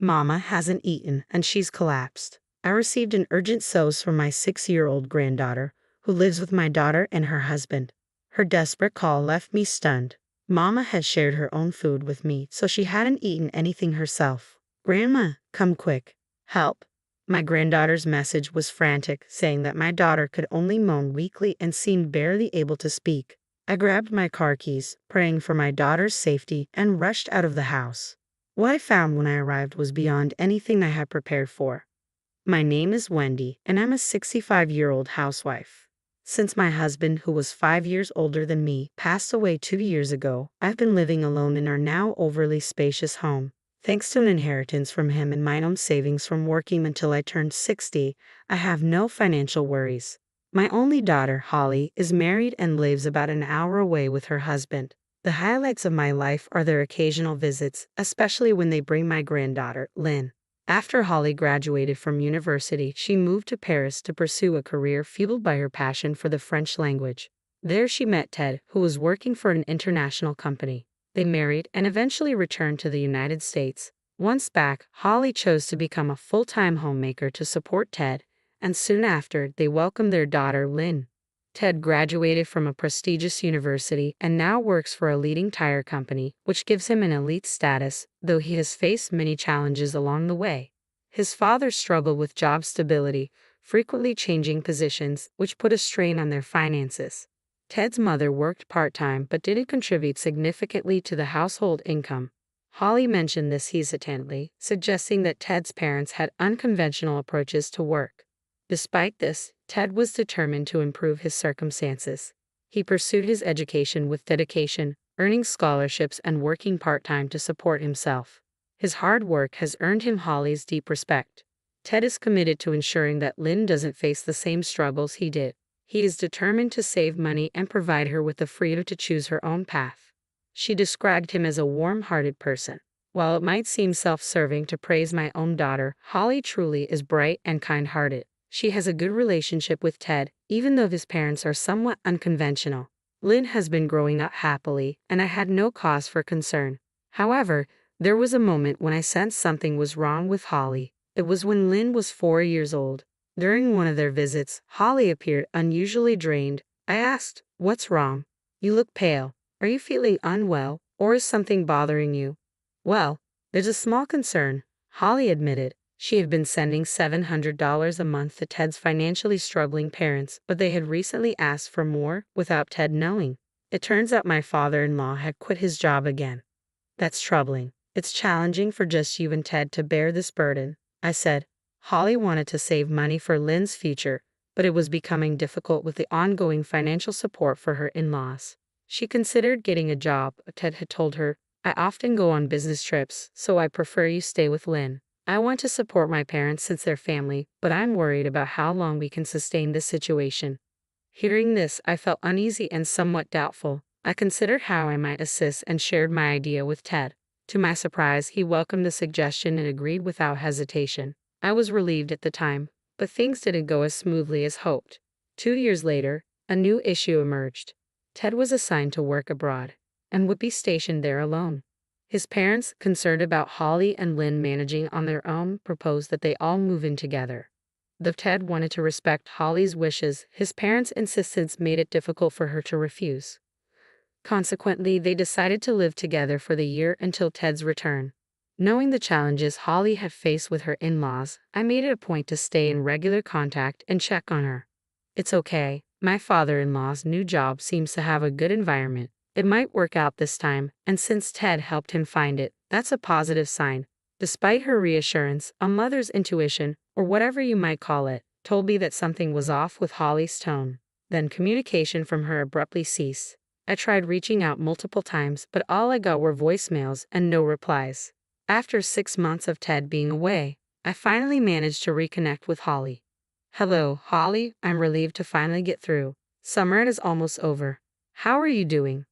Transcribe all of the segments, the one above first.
Mama hasn't eaten and she's collapsed. I received an urgent SOS from my 6-year-old granddaughter, who lives with my daughter and her husband. Her desperate call left me stunned. Mama had shared her own food with me, so she hadn't eaten anything herself. Grandma, come quick. Help. My granddaughter's message was frantic, saying that my daughter could only moan weakly and seemed barely able to speak. I grabbed my car keys, praying for my daughter's safety, and rushed out of the house. What I found when I arrived was beyond anything I had prepared for. My name is Wendy, and I'm a 65-year-old housewife. Since my husband, who was 5 years older than me, passed away 2 years ago, I've been living alone in our now overly spacious home. Thanks to an inheritance from him and my own savings from working until I turned 60, I have no financial worries. My only daughter, Holly, is married and lives about an hour away with her husband. The highlights of my life are their occasional visits, especially when they bring my granddaughter, Lynn. After Holly graduated from university, she moved to Paris to pursue a career fueled by her passion for the French language. There she met Ted, who was working for an international company. They married and eventually returned to the United States. Once back, Holly chose to become a full-time homemaker to support Ted, and soon after, they welcomed their daughter, Lynn. Ted graduated from a prestigious university and now works for a leading tire company, which gives him an elite status, though he has faced many challenges along the way. His father struggled with job stability, frequently changing positions, which put a strain on their finances. Ted's mother worked part-time but didn't contribute significantly to the household income. Holly mentioned this hesitantly, suggesting that Ted's parents had unconventional approaches to work. Despite this, Ted was determined to improve his circumstances. He pursued his education with dedication, earning scholarships and working part-time to support himself. His hard work has earned him Holly's deep respect. Ted is committed to ensuring that Lynn doesn't face the same struggles he did. He is determined to save money and provide her with the freedom to choose her own path. She described him as a warm-hearted person. While it might seem self-serving to praise my own daughter, Holly truly is bright and kind-hearted. She has a good relationship with Ted, even though his parents are somewhat unconventional. Lynn has been growing up happily, and I had no cause for concern. However, there was a moment when I sensed something was wrong with Holly. It was when Lynn was 4 years old. During one of their visits, Holly appeared unusually drained. I asked, "What's wrong? You look pale. Are you feeling unwell, or is something bothering you?" "Well, there's a small concern," Holly admitted. She had been sending $700 a month to Ted's financially struggling parents, but they had recently asked for more without Ted knowing. It turns out my father-in-law had quit his job again. "That's troubling. It's challenging for just you and Ted to bear this burden," I said. Holly wanted to save money for Lynn's future, but it was becoming difficult with the ongoing financial support for her in-laws. She considered getting a job, but Ted had told her, "I often go on business trips, so I prefer you stay with Lynn. I want to support my parents since they're family, but I'm worried about how long we can sustain this situation." Hearing this, I felt uneasy and somewhat doubtful. I considered how I might assist and shared my idea with Ted. To my surprise, he welcomed the suggestion and agreed without hesitation. I was relieved at the time, but things didn't go as smoothly as hoped. 2 years later, a new issue emerged. Ted was assigned to work abroad, and would be stationed there alone. His parents, concerned about Holly and Lynn managing on their own, proposed that they all move in together. Though Ted wanted to respect Holly's wishes, his parents' insistence made it difficult for her to refuse. Consequently, they decided to live together for the year until Ted's return. Knowing the challenges Holly had faced with her in-laws, I made it a point to stay in regular contact and check on her. "It's okay. My father-in-law's new job seems to have a good environment. It might work out this time, and since Ted helped him find it, that's a positive sign." Despite her reassurance, a mother's intuition, or whatever you might call it, told me that something was off with Holly's tone. Then communication from her abruptly ceased. I tried reaching out multiple times, but all I got were voicemails and no replies. After 6 months of Ted being away, I finally managed to reconnect with Holly. "Hello, Holly. I'm relieved to finally get through. Summer is almost over. How are you doing?"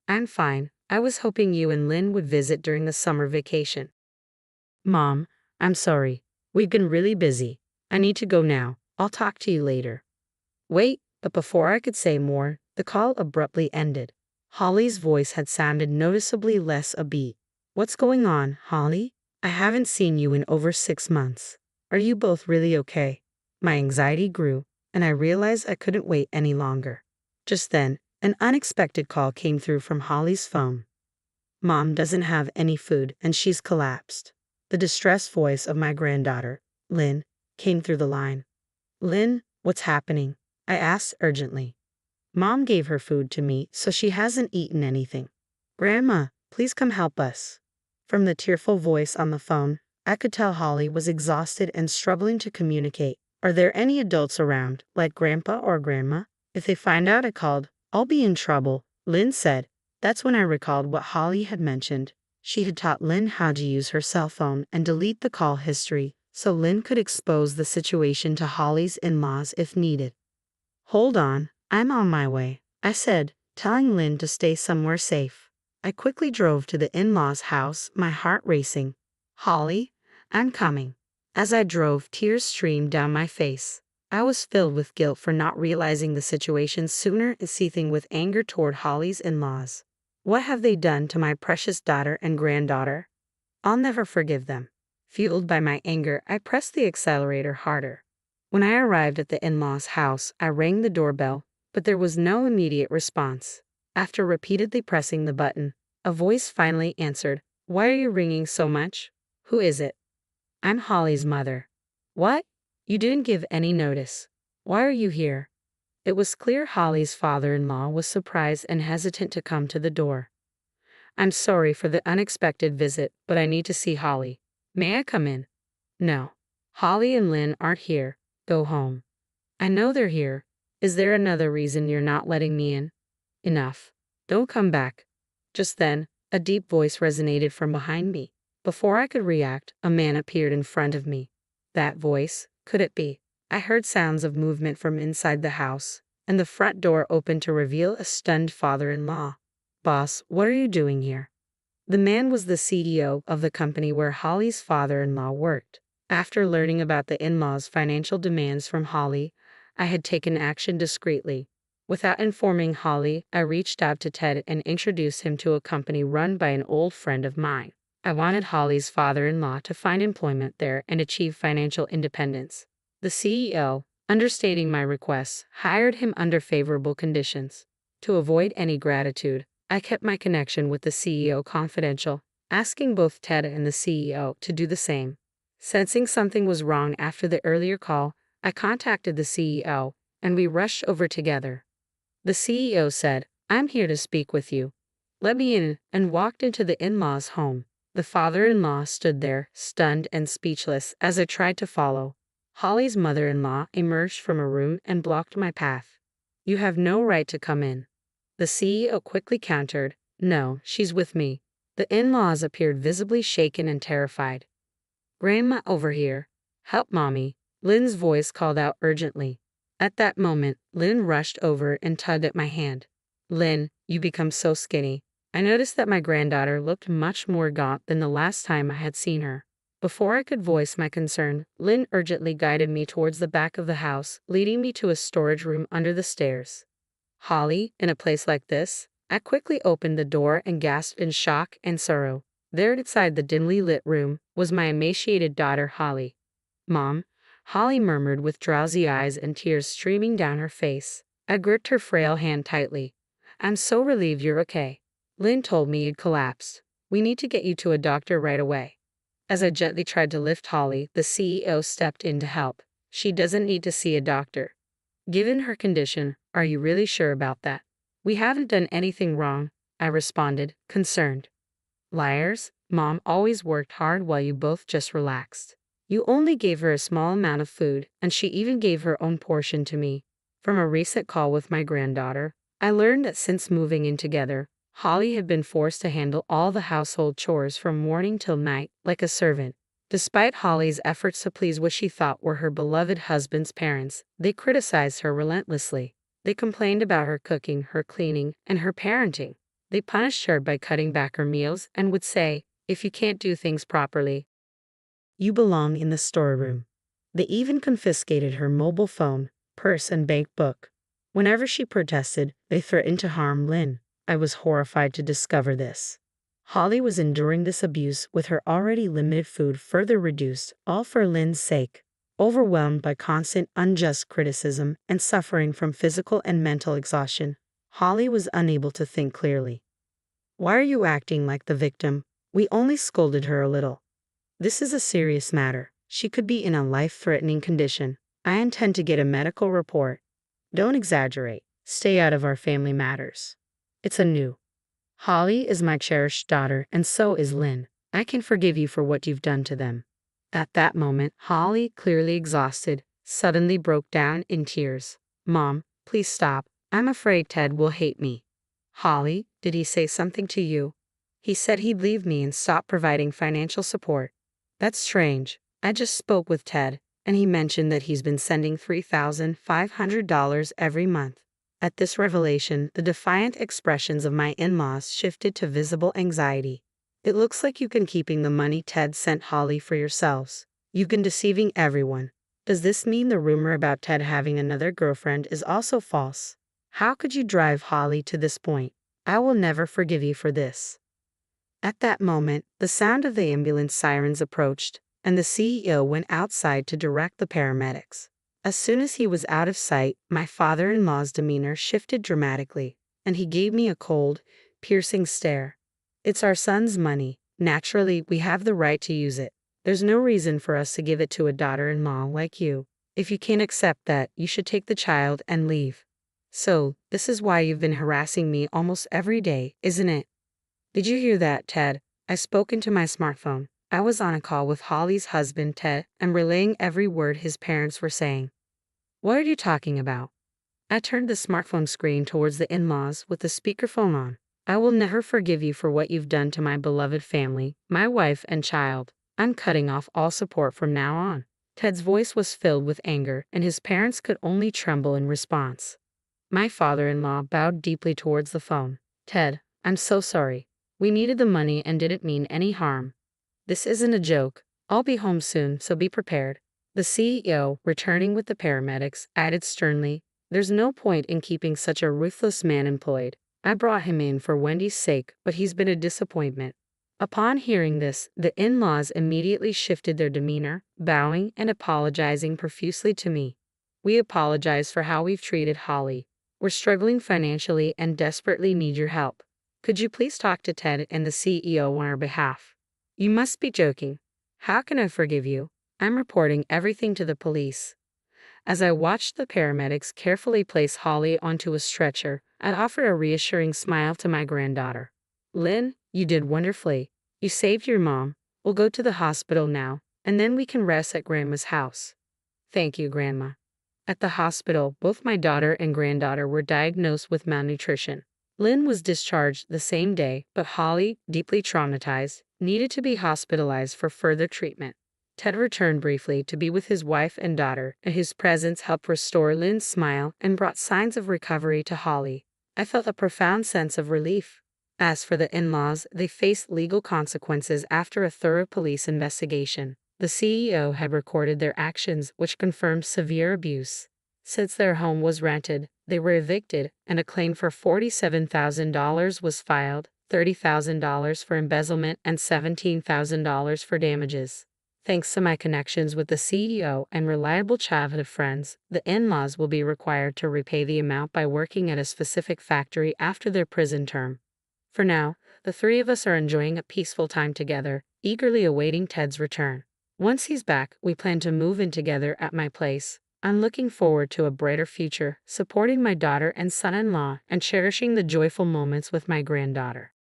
"I'm fine. I was hoping you and Lynn would visit during the summer vacation." "Mom, I'm sorry. We've been really busy. I need to go now. I'll talk to you later." Wait, but before I could say more, the call abruptly ended. Holly's voice had sounded noticeably less upbeat. "What's going on, Holly?" I haven't seen you in over 6 months. Are you both really okay? My anxiety grew, and I realized I couldn't wait any longer. Just then, an unexpected call came through from Holly's phone. Mom doesn't have any food and she's collapsed. The distressed voice of my granddaughter, Lynn, came through the line. Lynn, what's happening? I asked urgently. Mom gave her food to me, so she hasn't eaten anything. Grandma, please come help us. From the tearful voice on the phone, I could tell Holly was exhausted and struggling to communicate. Are there any adults around, like Grandpa or Grandma? If they find out I called, I'll be in trouble, Lynn said. That's when I recalled what Holly had mentioned. She had taught Lynn how to use her cell phone and delete the call history, so Lynn could expose the situation to Holly's in-laws if needed. Hold on, I'm on my way, I said, telling Lynn to stay somewhere safe. I quickly drove to the in-laws' house, my heart racing. Holly, I'm coming. As I drove, tears streamed down my face. I was filled with guilt for not realizing the situation sooner and seething with anger toward Holly's in-laws. What have they done to my precious daughter and granddaughter? I'll never forgive them. Fueled by my anger, I pressed the accelerator harder. When I arrived at the in-laws' house, I rang the doorbell, but there was no immediate response. After repeatedly pressing the button, a voice finally answered. Why are you ringing so much? Who is it? I'm Holly's mother. What? You didn't give any notice. Why are you here? It was clear Holly's father-in-law was surprised and hesitant to come to the door. I'm sorry for the unexpected visit, but I need to see Holly. May I come in? No. Holly and Lynn aren't here. Go home. I know they're here. Is there another reason you're not letting me in? Enough. Don't come back. Just then, a deep voice resonated from behind me. Before I could react, a man appeared in front of me. That voice, could it be? I heard sounds of movement from inside the house, and the front door opened to reveal a stunned father-in-law. Boss, what are you doing here? The man was the CEO of the company where Holly's father-in-law worked. After learning about the in-laws' financial demands from Holly, I had taken action discreetly. Without informing Holly, I reached out to Ted and introduced him to a company run by an old friend of mine. I wanted Holly's father-in-law to find employment there and achieve financial independence. The CEO, understating my requests, hired him under favorable conditions. To avoid any gratitude, I kept my connection with the CEO confidential, asking both Ted and the CEO to do the same. Sensing something was wrong after the earlier call, I contacted the CEO, and we rushed over together. The CEO said, I'm here to speak with you. Let me in, and walked into the in-laws' home. The father-in-law stood there, stunned and speechless, as I tried to follow. Holly's mother-in-law emerged from a room and blocked my path. You have no right to come in. The CEO quickly countered, No, she's with me. The in-laws appeared visibly shaken and terrified. Grandma, over here. Help Mommy, Lynn's voice called out urgently. At that moment, Lynn rushed over and tugged at my hand. Lynn, you become so skinny. I noticed that my granddaughter looked much more gaunt than the last time I had seen her. Before I could voice my concern, Lynn urgently guided me towards the back of the house, leading me to a storage room under the stairs. Holly, in a place like this? I quickly opened the door and gasped in shock and sorrow. There inside the dimly lit room was my emaciated daughter Holly. Mom, Holly murmured with drowsy eyes and tears streaming down her face. I gripped her frail hand tightly. I'm so relieved you're okay. Lynn told me you'd collapsed. We need to get you to a doctor right away. As I gently tried to lift Holly, the CEO stepped in to help. She doesn't need to see a doctor. Given her condition, are you really sure about that? We haven't done anything wrong, I responded, concerned. Liars, Mom always worked hard while you both just relaxed. You only gave her a small amount of food, and she even gave her own portion to me. From a recent call with my granddaughter, I learned that since moving in together, Holly had been forced to handle all the household chores from morning till night, like a servant. Despite Holly's efforts to please what she thought were her beloved husband's parents, they criticized her relentlessly. They complained about her cooking, her cleaning, and her parenting. They punished her by cutting back her meals and would say, if you can't do things properly, you belong in the storeroom. They even confiscated her mobile phone, purse, and bank book. Whenever she protested, they threatened to harm Lynn. I was horrified to discover this. Holly was enduring this abuse with her already limited food further reduced, all for Lynn's sake. Overwhelmed by constant unjust criticism and suffering from physical and mental exhaustion, Holly was unable to think clearly. Why are you acting like the victim? We only scolded her a little. This is a serious matter. She could be in a life-threatening condition. I intend to get a medical report. Don't exaggerate. Stay out of our family matters. It's a new. Holly is my cherished daughter, and so is Lynn. I can forgive you for what you've done to them. At that moment, Holly, clearly exhausted, suddenly broke down in tears. Mom, please stop. I'm afraid Ted will hate me. Holly, did he say something to you? He said he'd leave me and stop providing financial support. That's strange. I just spoke with Ted, and he mentioned that he's been sending $3,500 every month. At this revelation, the defiant expressions of my in-laws shifted to visible anxiety. It looks like you've been keeping the money Ted sent Holly for yourselves. You've been deceiving everyone. Does this mean the rumor about Ted having another girlfriend is also false? How could you drive Holly to this point? I will never forgive you for this. At that moment, the sound of the ambulance sirens approached, and the CEO went outside to direct the paramedics. As soon as he was out of sight, my father-in-law's demeanor shifted dramatically, and he gave me a cold, piercing stare. It's our son's money. Naturally, we have the right to use it. There's no reason for us to give it to a daughter-in-law like you. If you can't accept that, you should take the child and leave. So, this is why you've been harassing me almost every day, isn't it? Did you hear that, Ted? I spoke into my smartphone. I was on a call with Holly's husband, Ted, and relaying every word his parents were saying. What are you talking about? I turned the smartphone screen towards the in-laws with the speakerphone on. I will never forgive you for what you've done to my beloved family, my wife and child. I'm cutting off all support from now on. Ted's voice was filled with anger, and his parents could only tremble in response. My father-in-law bowed deeply towards the phone. Ted, I'm so sorry. We needed the money and didn't mean any harm. This isn't a joke. I'll be home soon, so be prepared. The CEO, returning with the paramedics, added sternly, there's no point in keeping such a ruthless man employed. I brought him in for Wendy's sake, but he's been a disappointment. Upon hearing this, the in-laws immediately shifted their demeanor, bowing and apologizing profusely to me. We apologize for how we've treated Holly. We're struggling financially and desperately need your help. Could you please talk to Ted and the CEO on our behalf? You must be joking. How can I forgive you? I'm reporting everything to the police. As I watched the paramedics carefully place Holly onto a stretcher, I offered a reassuring smile to my granddaughter. Lynn, you did wonderfully. You saved your mom. We'll go to the hospital now, and then we can rest at Grandma's house. Thank you, Grandma. At the hospital, both my daughter and granddaughter were diagnosed with malnutrition. Lynn was discharged the same day, but Holly, deeply traumatized, needed to be hospitalized for further treatment. Ted returned briefly to be with his wife and daughter, and his presence helped restore Lynn's smile and brought signs of recovery to Holly. I felt a profound sense of relief. As for the in-laws, they faced legal consequences after a thorough police investigation. The CEO had recorded their actions, which confirmed severe abuse. Since their home was rented, they were evicted, and a claim for $47,000 was filed, $30,000 for embezzlement, and $17,000 for damages. Thanks to my connections with the CEO and reliable childhood friends, the in-laws will be required to repay the amount by working at a specific factory after their prison term. For now, the three of us are enjoying a peaceful time together, eagerly awaiting Ted's return. Once he's back, we plan to move in together at my place. I'm looking forward to a brighter future, supporting my daughter and son-in-law, and cherishing the joyful moments with my granddaughter.